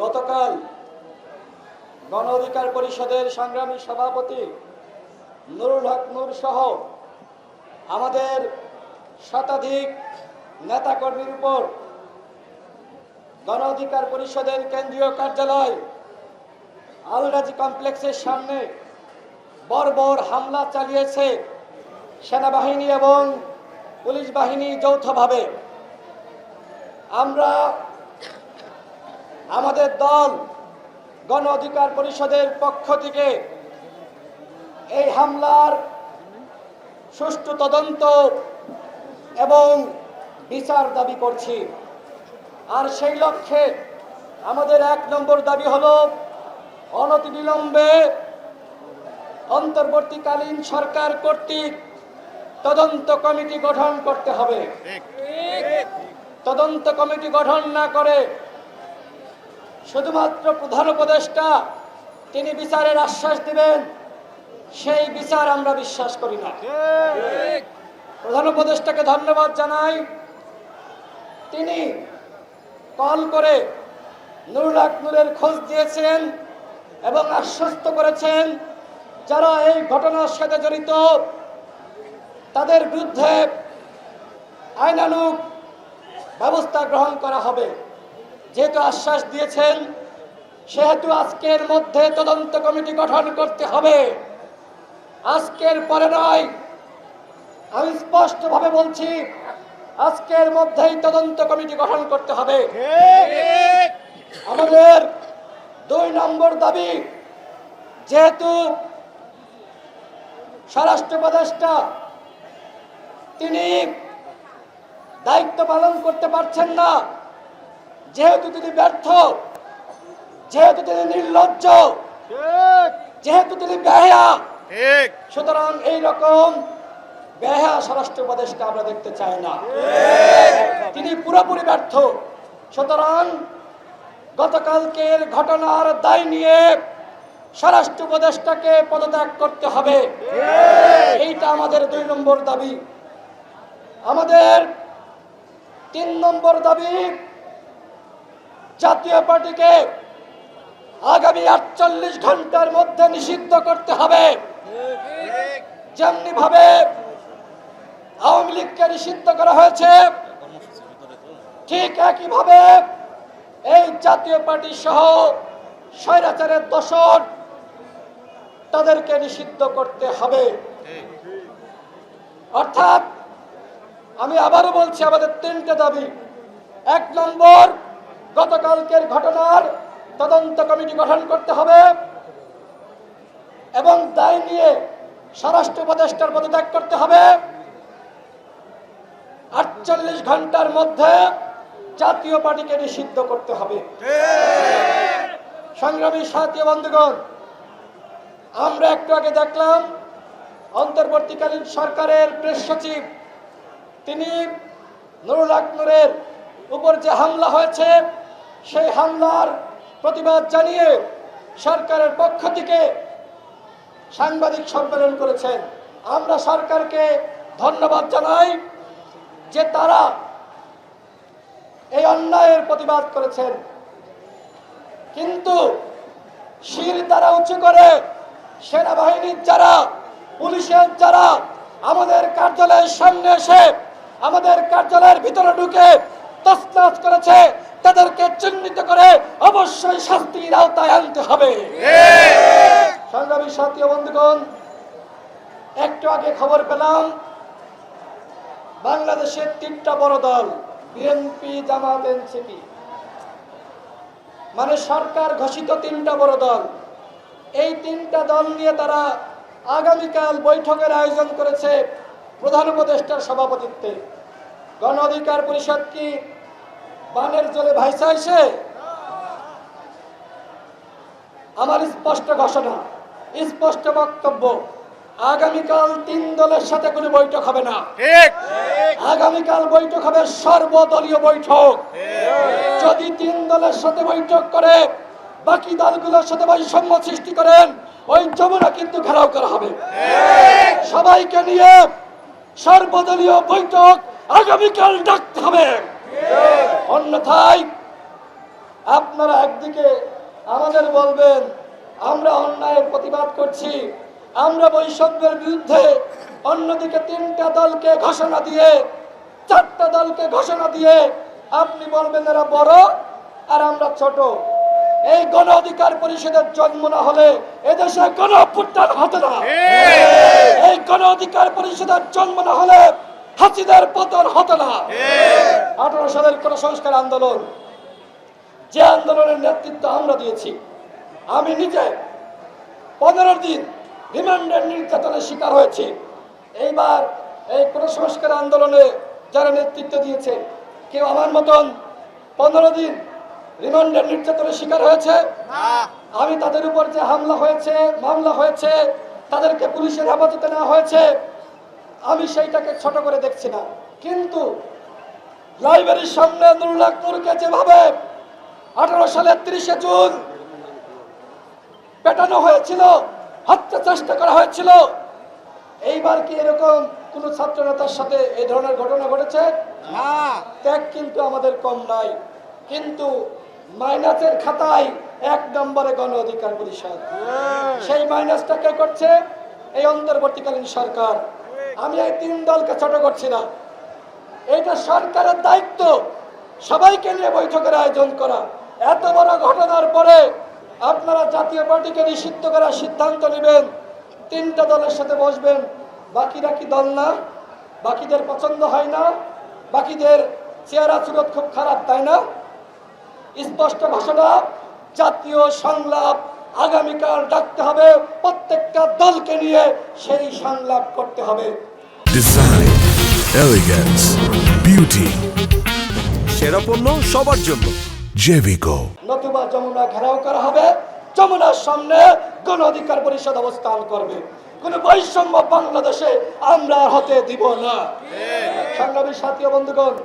গতকাল গণ অধিকার পরিষদের সংগ্রামী সভাপতি নুরুল হক নূর সহ আমাদের শতাধিক নেতাকর্মীর উপর গণ অধিকার পরিষদের কেন্দ্রীয় কার্যালয় আলরাজি কমপ্লেক্সের সামনে বর্বর হামলা চালিয়েছে সেনাবাহিনী এবং পুলিশ বাহিনী যৌথভাবে। আমরা আমাদের দল গণ অধিকার পরিষদের পক্ষ থেকে এই হামলার সুষ্ঠু তদন্ত এবং বিচার দাবি করছি। আর সেই লক্ষ্যে আমাদের ১ নম্বর দাবি হলো অনতিবিলম্বে অন্তর্বর্তীকালীন সরকার কর্তৃক তদন্ত কমিটি গঠন করতে হবে। তদন্ত কমিটি গঠন না করে শুধুমাত্র প্রধান উপদেষ্টা তিনি বিচারের আশ্বাস দিবেন, সেই বিচার আমরা বিশ্বাস করি না। প্রধান উপদেষ্টাকে ধন্যবাদ জানাই, তিনি কল করে নুরুল হক নূরের খোঁজ দিয়েছেন এবং আশ্বস্ত করেছেন যারা এই ঘটনার সাথে জড়িত তাদের বিরুদ্ধে আইনানুগ ব্যবস্থা গ্রহণ করা হবে। যেহেতু আশ্বাস দিয়েছেন সেহেতু আজকের মধ্যে তদন্ত কমিটি গঠন করতে হবে, আজকের পরে নয়। আমি স্পষ্টভাবে বলছি, আজকের মধ্যেই তদন্ত কমিটি গঠন করতে হবে। আমাদের ২ নম্বর দাবি, যেহেতু স্বরাষ্ট্র উপদেষ্টা তিনি দায়িত্ব পালন করতে পারছেন না, যেহেতু তিনি ব্যর্থ, যেহেতু তিনি নির্লজ্জ, যেহেতু তিনি বেহায়া, সুতরাং এইরকম বেহায়া স্বরাষ্ট্র উপদেষ্টা আমরা দেখতে চাই না। তিনি পুরোপুরি ব্যর্থ। সুতরাং গতকালকের ঘটনার দায় নিয়ে স্বরাষ্ট্র উপদেষ্টাকে পদত্যাগ করতে হবে, এইটা আমাদের ২ নম্বর দাবি। আমাদের ৩ নম্বর দাবি, জাতীয় পার্টিকে আগামী ৪৮ ঘন্টার মধ্যে নিষিদ্ধ করতে হবে। যেমনি ভাবে আওয়ামী লীগকে নিষিদ্ধ করা হয়েছে, ঠিক একইভাবে এই জাতীয় পার্টি সহ স্বৈরাচারের দোসর তাদেরকে নিষিদ্ধ করতে হবে। অর্থাৎ আমি আবারও বলছি, আমাদের ৩টে দাবি। ১ নম্বর, গতকালকের ঘটনার তদন্ত কমিটি গঠন করতে হবে এবং দায় নিয়ে স্বরাষ্ট্র উপদেষ্টার পদত্যাগ করতে হবে। ৪৮ ঘন্টার মধ্যে জাতীয় পার্টিকে নিষিদ্ধ করতে হবে। সংগ্রামী সাথী বন্ধুগণ, আমরা একটু আগে দেখলাম অন্তর্বর্তীকালীন সরকারের প্রেস সচিব তিনি নুরুল হক নূরের উপর যে হামলা হয়েছে সেই হামলার প্রতিবাদ জানিয়ে সরকারের পক্ষ থেকে সাংবাদিক সম্মেলন করেছেন। আমরা সরকারকে ধন্যবাদ জানাই যে তারা এই অন্যায়ের প্রতিবাদ করেছেন, কিন্তু শির দ্বারা উঁচু করে সেনাবাহিনীর যারা, পুলিশের যারা আমাদের কার্যালয়ের সামনে এসে আমাদের কার্যালয়ের ভিতরে ঢুকে তছনছ করেছে, তাদেরকে চিহ্নিত করে অবশ্যই শাস্তির আওতায় আনতে হবে। সংগ্রামী সাথী বন্ধুগণ, একটু আগে খবর পেলাম বাংলাদেশের ৩টা বড় দল, বিএনপি, জামাত, এনসিপি, মানে সরকার ঘোষিত ৩টা বড় দল, এই ৩টা দল নিয়ে তারা আগামীকাল বৈঠকের আয়োজন করেছে প্রধান উপদেষ্টার সভাপতিত্বে। গণ অধিকার পরিষদ কি বানের জলে ভাইসাইছে? আমার স্পষ্ট ঘোষণা, স্পষ্ট বক্তব্য, আগামীকাল ৩ দলের সাথে কোনো বৈঠক হবে না। আগামীকাল বৈঠক হবে সর্বদলীয় বৈঠক। যদি ৩ দলের সাথে বৈঠক করে বাকি দলগুলোর সাথে বৈষম্য সৃষ্টি করেন, ওই যমুনা কিন্তু ঘেরাও করা হবে। সবাইকে নিয়ে সর্বদলীয় বৈঠক আগামীকাল ডাকতে হবে, অন্যথায় আপনারা একদিকে আমাদের বলবেন আমরা অন্যায়ের প্রতিবাদ করছি, আমরা বৈষম্যের বিরুদ্ধে, অন্যদিকে 3টা দলকে ঘোষণা দিয়ে 4টা দলকে ঘোষণা দিয়ে আপনি বলবেন এরা বড় আর আমরা ছোট। এই গণ অধিকার পরিষদের জন্ম না হলে এদেশে গণ অভ্যুত্থান হতো না। এই গণ অধিকার পরিষদের জন্ম না হলে হাসিনার পতন হতো না। 18 সালের কোন সংস্কার আন্দোলন, যে আন্দোলনের নেতৃত্ব আমরা দিয়েছি, আমি নিজে 15 দিন রিমান্ডের নির্যাতনের শিকার হয়েছি। এইবার এই কোন সংস্কার আন্দোলনে যারা নেতৃত্ব দিয়েছে, কেউ আমার মতন 15 দিন রিমান্ডের নির্যাতনের শিকার হয়েছে? আমি তাদের উপর যে হামলা হয়েছে, মামলা হয়েছে, তাদেরকে পুলিশের হেফাজতে নেওয়া হয়েছে, আমি সেইটাকে ছোট করে দেখছি না। কিন্তু লাইব্রেরির সামনে নুরুল হক নূরকে যেভাবে 18 সালের 30 জুন পেটানো হয়েছিল, হত্যা চেষ্টা করা হয়েছিল, এইবার কি এরকম কোন ছাত্র নেতার সাথে এই ধরনের ঘটনা ঘটেছে? ত্যাগ কিন্তু আমাদের কম নাই, কিন্তু মাইনাসের খাতায় 1 নম্বরে গণ অধিকার পরিষদ। সেই মাইনাসটা কে করছে? এই অন্তর্বর্তীকালীন সরকার। আমি এই 3 দলকে ছোট করছি না, এটা সরকারের দায়িত্ব সবাইকে নিয়ে বৈঠকের আয়োজন করা। এত বড় ঘটনার পরে আপনারা জাতীয় পার্টিকে নিষিদ্ধ করার সিদ্ধান্ত নেবেন, 3টা দলের সাথে বসবেন, বাকিরা কি দল না? বাকিদের পছন্দ হয় না? বাকিদের চেহারা সুরত খুব খারাপ, তাই না? স্পষ্ট ঘোষণা, জাতীয় সংলাপ আগামীকাল ডাকতে হবে, প্রত্যেকটা দলকে নিয়ে সেই সংলাপ করতে হবে। ডিজাইন, এলিগেন্স, বিউটি, সেরা পণ্য সবার জন্য জেভিকো। নতুবা যমুনা ঘেরাও করা হবে, যমুনার সামনে গণ অধিকার পরিষদ অবস্থান করবে। কোন বৈষম্য বাংলাদেশে আমরা হতে দিব না। সংগ্রামী সাথী ও বন্ধুগণ,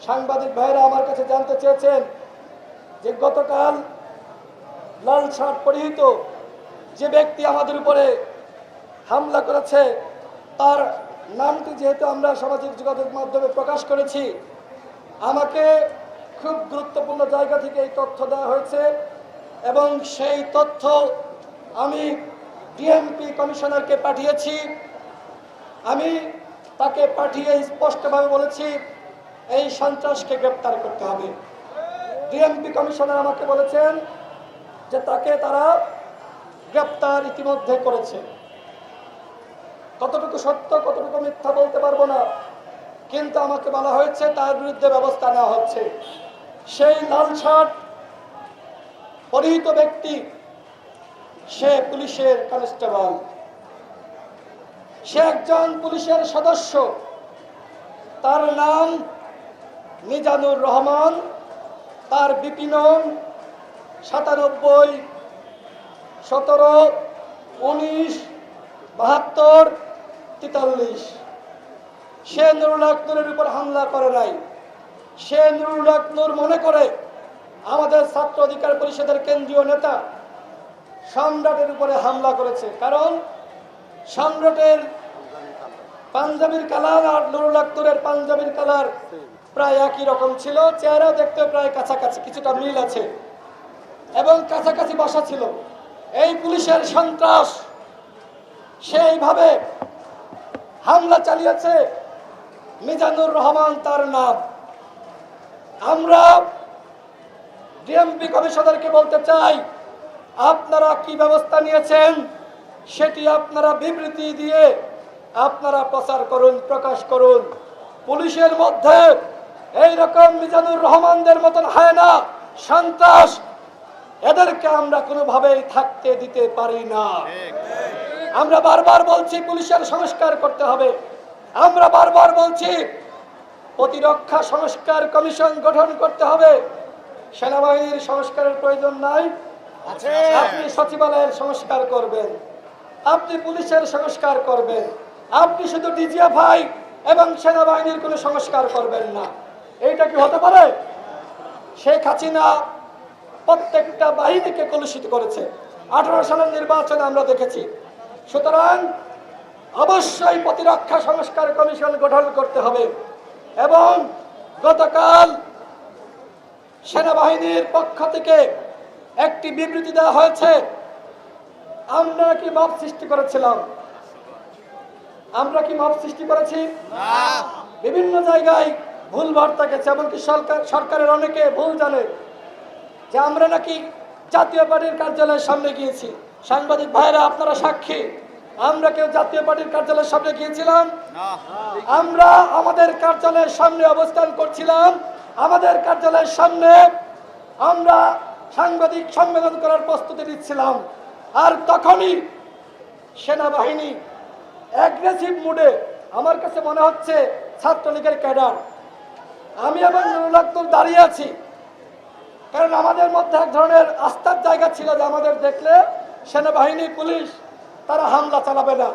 সাংবাদিক ভাইরা আমার কাছে জানতে চেয়েছেন যে গতকাল লাল শার্ট পরিহিত যে ব্যক্তি আমাদের উপরে হামলা করেছে, তার নামটি যেহেতু আমরা সামাজিক যোগাযোগ মাধ্যমে প্রকাশ করেছি, আমাকে খুব গুরুত্বপূর্ণ জায়গা থেকে এই তথ্য দেওয়া হয়েছে এবং সেই তথ্য আমি ডিএমপি কমিশনারকে পাঠিয়েছি। আমি তাকে পাঠিয়ে স্পষ্টভাবে বলেছি এই সন্ত্রাসকে গ্রেপ্তার করতে হবে। ডিএমপি কমিশনার আমাকে বলেছেন যে তাকে তারা গ্রেপ্তার ইতিমধ্যে করেছে। কতটুকু সত্য কতটুকু মিথ্যা বলতে পারবো না, কিন্তু আমাকে বলা হয়েছে তার বিরুদ্ধে ব্যবস্থা নেওয়া হচ্ছে। সেই লাল শার্ট পরিহিত ব্যক্তি সে পুলিশের কনস্টেবল, সে একজন পুলিশের সদস্য, তার নাম মিজানুর রহমান, তার বিপি নং 97 17 19 72 43। সে নুরুল হক নূরের উপর হামলা করে নাই। সে নুরুল হক নূর মনে করে আমাদের ছাত্র অধিকার পরিষদের কেন্দ্রীয় নেতা সম্রাটের উপরে হামলা করেছে, কারণ সম্রাটের পাঞ্জাবির কালার আর নুরুল হক নূরের পাঞ্জাবির কালার প্রায় একই রকম ছিল, চেহারা দেখতে প্রায় কাছাকাছি, কিছুটা মিল আছে এবং কাছাকাছি বসা ছিল। এই পুলিশের সন্ত্রাস সেইভাবে হামলা চালিয়েছে। মিজানুর রহমান তার নাম। আমরা ডিএমপি কমিশনারকে বলতে চাই, আপনারা কি ব্যবস্থা নিয়েছেন সেটি আপনারা বিবৃতি দিয়ে আপনারা প্রচার করুন, প্রকাশ করুন। পুলিশের মধ্যে এইরকম মিজানুর রহমানদের মতন হয় না সন্ত্রাস, এদেরকে আমরা কোনোভাবেই থাকতে দিতে পারি না। আমরা বারবার বলছি পুলিশের সংস্কার করতে হবে। আমরা বারবার বলছি প্রতিরক্ষা সংস্কার কমিশন গঠন করতে হবে। সেনাবাহিনীর সংস্কারের প্রয়োজন নাই, আপনি সচিবালয়ের সংস্কার করবেন, আপনি পুলিশের সংস্কার করবেন, আপনি শুধু ডিজিএফআই এবং সেনাবাহিনীর কোনো সংস্কার করবেন না। এইটা কি হতে পারে? শেখ হাসিনা প্রত্যেকটা বাহিনীকে কলুষিত করেছে। 18 সালের নির্বাচনে আমরা দেখেছি। সুতরাং অবশ্যই প্রতিরক্ষা সংস্কার কমিশন গঠন করতে হবে। এবং গতকাল সেনাবাহিনীর পক্ষ থেকে একটি বিবৃতি দেওয়া হয়েছে। আমরা কি মব সৃষ্টি করেছিলাম? আমরা কি মব সৃষ্টি করেছি? বিভিন্ন জায়গায় ভুল বার্তা গেছে, এমনকি সরকারের অনেকে ভুল জানে যে আমরা নাকি জাতীয় পার্টির কার্যালয়ের সামনে গিয়েছি। সাংবাদিক ভাইরা আপনারা সাক্ষী, আমরা কেউ জাতীয় পার্টির কার্যালয়ের সামনে গিয়েছিলাম? আমরা আমাদের কার্যালয়ের সামনে অবস্থান করছিলাম। আমাদের কার্যালয়ের সামনে আমরা সাংবাদিক সম্মেলন করার প্রস্তুতি নিচ্ছিলাম। আর তখনই সেনাবাহিনী অ্যাগ্রেসিভ মুডে, আমার কাছে মনে হচ্ছে ছাত্রলীগের ক্যাডার, আমি এবং নুরুল আক্তার দাঁড়িয়ে আছি। কারণ আমাদের মধ্যে এক ধরনের আস্থার জায়গা ছিল যে আমাদের দেখলে সেনাবাহিনী পুলিশ তারা হামলা চালাবে না,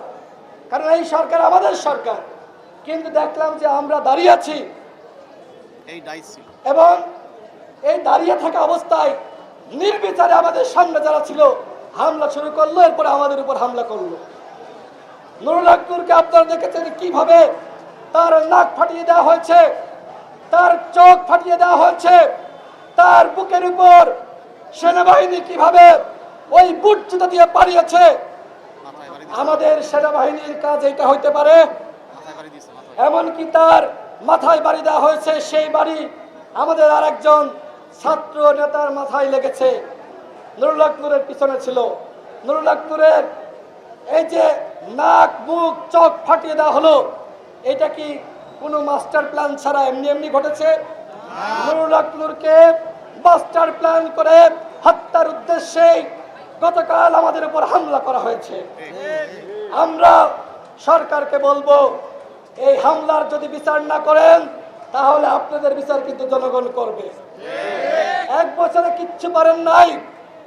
কারণ এই সরকার আমাদের সরকার। কিন্তু দেখলাম যে আমরা দাঁড়িয়ে আছি এবং এই দাঁড়িয়ে থাকা অবস্থায় নির্বিচারে আমাদের সামনে যারা ছিল হামলা শুরু করলো, এরপরে আমাদের উপর হামলা করলো। নুরুল আক্তারকে আপনারা দেখেছেন কিভাবে তার নাক ফাটিয়ে দেওয়া হয়েছে, তার চোখ ফাটিয়ে দেওয়া হয়েছে, তার বুকের উপর সেনাবাহিনী কিভাবে ওই বুট জুতা দিয়ে পাড়িয়েছে। আমাদের সেনাবাহিনীর কাজ এটা হইতে পারে? এমনকি তার মাথায় বাড়ি দেওয়া হয়েছে, সেই বাড়ি আমাদের আরেকজন ছাত্র নেতার মাথায় লেগেছে, নুরুল আক্তারের পিছনে ছিল। নুরুল আক্তারের এই যে নাক মুখ চোখ ফাটিয়ে দেওয়া হলো, এটা কি কোনো মাস্টার প্ল্যান ছাড়া এমনি এমনি ঘটেছে? নুরুল আক্তারকে মাস্টার প্ল্যান করে হত্যার উদ্দেশ্যে গতকাল আমাদের উপর হামলা করা হয়েছে। আমরা সরকারকে বলবো, এই হামলার যদি বিচার না করেন তাহলে আপনাদের বিচার কিন্তু জনগণ করবে। এক বছরে কিচ্ছু পারেন নাই,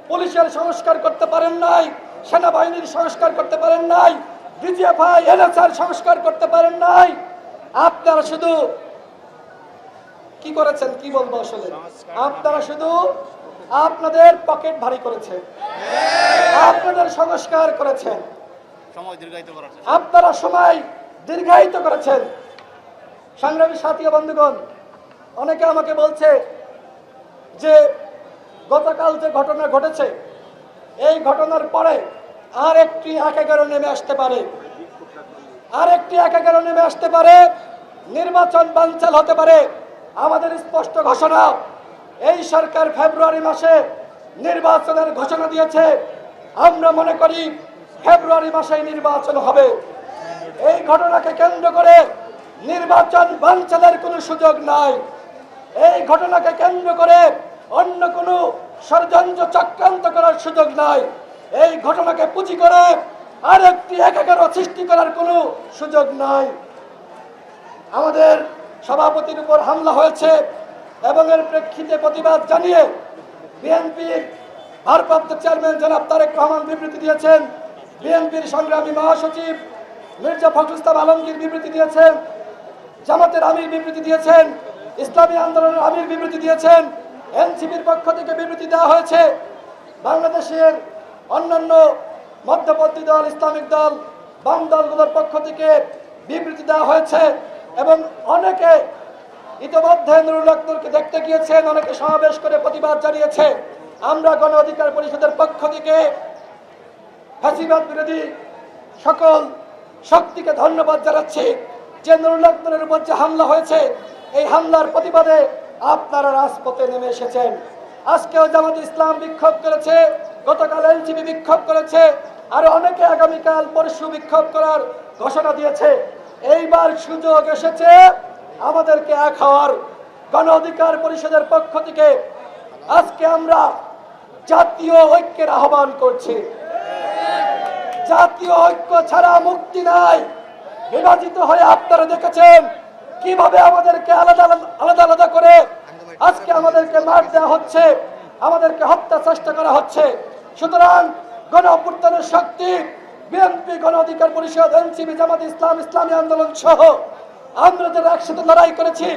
পুলিশের সংস্কার করতে পারেন নাই, সেনাবাহিনীর সংস্কার করতে পারেন নাই, ডিজিএফআই এনএসআর সংস্কার করতে পারেন নাই। আপনারা শুধু কি করেছেন, কি বলবো আসলে, আপনারা শুধু আপনাদের পকেট ভারী করেছেন, আপনাদের সংস্কার করেছেন, আপনারা সময় দীর্ঘায়িত করেছেন। সংগ্রামী সাথী ও বন্ধুগণ, অনেকে আমাকে বলছে যে গতকাল যে ঘটনা ঘটেছে, এই ঘটনার পরে আর একটি ১১ নেমে আসতে পারে, আর একটি ১১ নেমে আসতে পারে, নির্বাচন বানচাল হতে পারে। আমাদের স্পষ্ট ঘোষণা, এই সরকার ফেব্রুয়ারি মাসে নির্বাচনের ঘোষণা দিয়েছে। আমরা মনে করি ফেব্রুয়ারি মাসে নির্বাচন হবে। এই ঘটনাকে কেন্দ্র করে নির্বাচন বানচালের কোনো সুযোগ নাই। এই ঘটনাকে কেন্দ্র করে অন্য কোনো ষড়যন্ত্র চক্রান্ত করার সুযোগ নাই। এই ঘটনাকে পুঁজি করে আরেকটি ১১ সৃষ্টি করার কোনো সুযোগ নাই। আমাদের সভাপতির উপর হামলা হয়েছে এবং এর প্রেক্ষিতে প্রতিবাদ জানিয়ে বিএনপির ভারপ্রাপ্ত চেয়ারম্যান জনাব তারেক রহমান বিবৃতি দিয়েছেন, বিএনপির সংগ্রামী মহাসচিব মির্জা ফখরুল ইসলাম আলমগীর বিবৃতি দিয়েছেন, জামাতের আমির বিবৃতি দিয়েছেন, ইসলামী আন্দোলনের আমির বিবৃতি দিয়েছেন, এনসিপির পক্ষ থেকে বিবৃতি দেওয়া হয়েছে, বাংলাদেশের অন্যান্য মধ্যপন্থী দল, ইসলামিক দল, বাম দলগুলোর পক্ষ থেকে বিবৃতি দেওয়া হয়েছে এবং অনেকে ইতিমধ্যে নুরুল আক্তারকে দেখতে গিয়েছেন, অনেকে সমাবেশ করে প্রতিবাদ জানিয়েছে। আমরা গণ অধিকার পরিষদের পক্ষ থেকে ফ্যাসিবাদ বিরোধী সকল শক্তিকে ধন্যবাদ জানাচ্ছি যে নুরুল আক্তারের উপর যে হামলা হয়েছে, এই হামলার প্রতিবাদে আপনারা রাজপথে নেমে এসেছেন। আজকেও জামাত ইসলাম বিক্ষোভ করেছে, গতকাল এনসিপি বিক্ষোভ করেছে, আর অনেকে আগামীকাল পরশু বিক্ষোভ করার ঘোষণা দিয়েছে। এইবার সুযোগ এসেছে আমাদেরকে এক হওয়ার। গণ অধিকার পরিষদের পক্ষ থেকে আজকে আমরা জাতীয় ঐক্যের আহ্বান করছি। জাতীয় ঐক্য ছাড়া মুক্তি নাই। বিভাজিত হয়ে আপনারা দেখেছেন কিভাবে আমাদেরকে আলাদা আলাদা করে আজকে আমাদেরকে মার দেওয়া হচ্ছে, আমাদেরকে হত্যা চেষ্টা করা হচ্ছে। সুতরাং গণ অভ্যুত্থানের শক্তি বিএনপি, গণ অধিকার পরিষদ, এনসিপি, জামাত ইসলাম, ইসলামী আন্দোলন সহ আমরা যারা একসাথে লড়াই করেছি,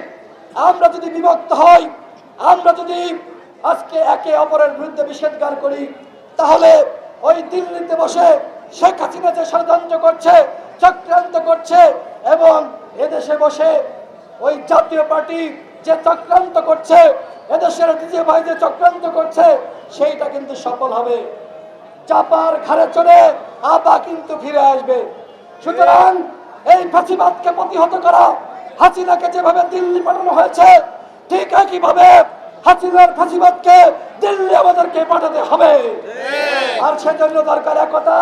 আমরা যদি বিভক্ত হই, আমরা যদি আজকে একে অপরের বিরুদ্ধে নিষেধগার করি, তাহলে ওই দিল্লিতে বসে শেখ হাসিনা যে ষড়যন্ত্র করছে, চক্রান্ত করছে, এবং এদেশে বসে ওই জাতীয় পার্টি যে চক্রান্ত করছে, এদেশের দ্বিতীয় ভাই যে চক্রান্ত করছে সেইটা কিন্তু সফল হবে। চাপার ঘাড়ে চড়ে আপা কিন্তু ফিরে আসবে। সুতরাং এই ফাঁসিবাদকে প্রতিহত করা, হাসিনাকে যেভাবে দিল্লি পাঠানো হয়েছে ঠিক একইভাবে হাসিনার ফাঁসিবাদকে দিল্লি আমাদেরকে পাঠাতে হবে। আর সেজন্য দরকার একতা।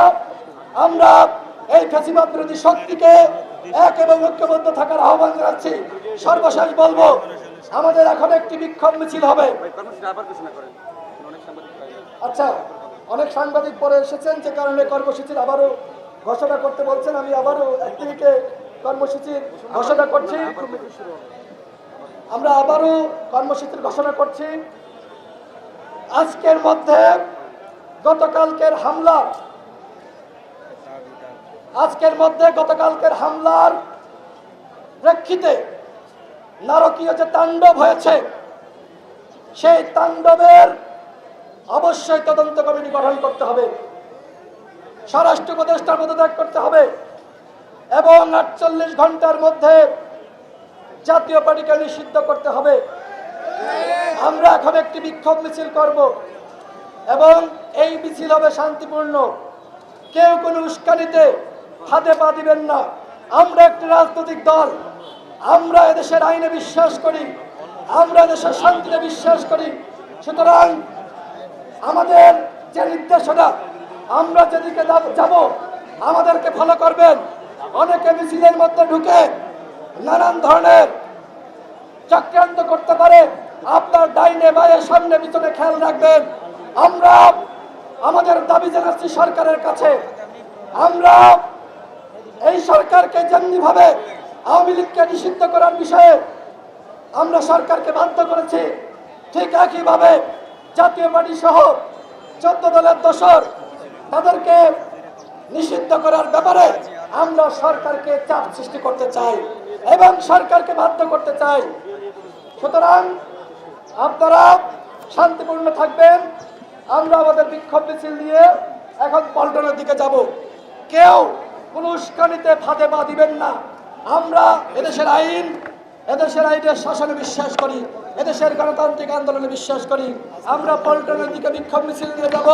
আমরা এই ফাঁসিবাদ বিরোধী শক্তিকে এক এবং ঐক্যবদ্ধ থাকার আহ্বান জানাচ্ছি। সর্বশেষ বলবো, আমাদের এখন একটি বিক্ষোভ মিছিল হবে। আচ্ছা, অনেক সাংবাদিক পরে এসেছেন, যে কারণে কর্মসূচির আবারও ঘোষণা করতে বলছেন। আমি আবারও 1 মিনিটে কর্মসূচির ঘোষণা করছি। আমরা আবারও কর্মসূচির ঘোষণা করছি। আজকের মধ্যে গতকালকের হামলার প্রেক্ষিতে নারকীয় যে তাণ্ডব হয়েছে, সেই তাণ্ডবের অবশ্যই তদন্ত কমিটি গঠন করতে হবে, স্বরাষ্ট্র উপদেষ্টার পদত্যাগ করতে হবে এবং 48 ঘন্টার মধ্যে জাতীয় পার্টিকে নিষিদ্ধ করতে হবে। আমরা এখন একটি বিক্ষোভ মিছিল করব এবং এই মিছিল হবে শান্তিপূর্ণ। কেউ কোনো উস্কানিতে হাতে পা দিবেন না। আমরা একটি রাজনৈতিক দল, আমরা এদেশের আইনে বিশ্বাস করি, আমরা দেশের শান্তিতে বিশ্বাস করি। সুতরাং আমাদের যে নির্দেশনা, আমরা যেদিকে যাব আমাদেরকে ফলো করবেন। অনেকে মিছিলের মধ্যে ঢুকে নানান ধরনের চক্রান্ত করতে পারে, আপনার ডাইনে বায়ে সামনে পিছনে খেয়াল রাখবেন। আমরা আমাদের দাবি জানাচ্ছি সরকারের কাছে, আমরা এই সরকারকে যেমনিভাবে আওয়ামী লীগকে নিষিদ্ধ করার বিষয়ে আমরা সরকারকে বাধ্য করেছি, ঠিক একইভাবে জাতীয় পার্টি সহ 14 দলের দোসর তাদেরকে নিষিদ্ধ করার ব্যাপারে আমরা সরকারকে চাপ সৃষ্টি করতে চাই এবং সরকারকে বাধ্য করতে চাই। সুতরাং আপনারা শান্তিপূর্ণ থাকবেন। আমরা আমাদের বিক্ষোভ মিছিল নিয়ে এখন পল্টনের দিকে যাব। কেউ কোনো উস্কানিতে ফাঁদে পা দিবেন না। আমরা এদেশের আইনের শাসনে বিশ্বাস করি, এদেশের গণতান্ত্রিক আন্দোলনে বিশ্বাস করি। আমরা পল্টনের দিকে বিক্ষোভ মিছিল নিয়ে যাব।